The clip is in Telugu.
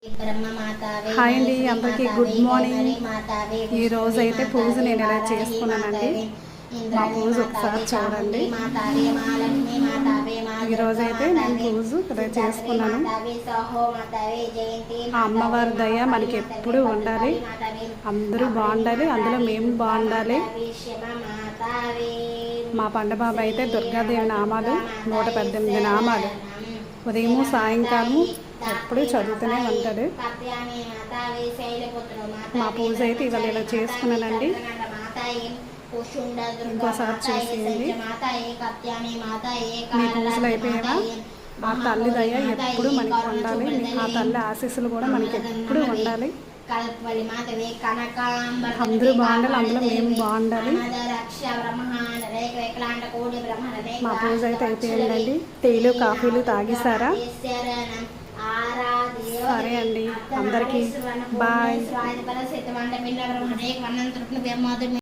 హాయ్ అండి, అందరికీ గుడ్ మార్నింగ్. ఈరోజు అయితే పూజ నేను ఎలా చేసుకున్నానండి. మా పూజ ఒకసారి చూడండి. ఈరోజు అయితే నేను పూజ ఇలా చేసుకున్నాను. ఆ అమ్మవారి దయ మనకి ఎప్పుడు ఉండాలి, అందరూ బాగుండాలి, అందులో మేము బాగుండాలి. మా పండబాబు అయితే దుర్గాదేవి నామాలు 118 నామాలు ఉదయము సాయంకాలము ఎప్పుడు చదువుతూనే ఉంటాడు. మా పూజ అయితే ఇవాళ ఇలా చేసుకున్నానండి. ఇంకోసారి చూసేయండి. మీ పూజలు అయిపోయావా? ఆ తల్లి దయ ఎప్పుడు మనకి ఉండాలి, ఆ తల్లి ఆశీస్సులు కూడా మనకి ఎప్పుడు ఉండాలి. అందరూ బాగుండాలి, అందులో మేము బాగుండాలి. మా పూజ అయితే అయిపోయిందండి. టీలు కాఫీలు తాగేసారా? సరే అండి, అందరికీ బాయ్.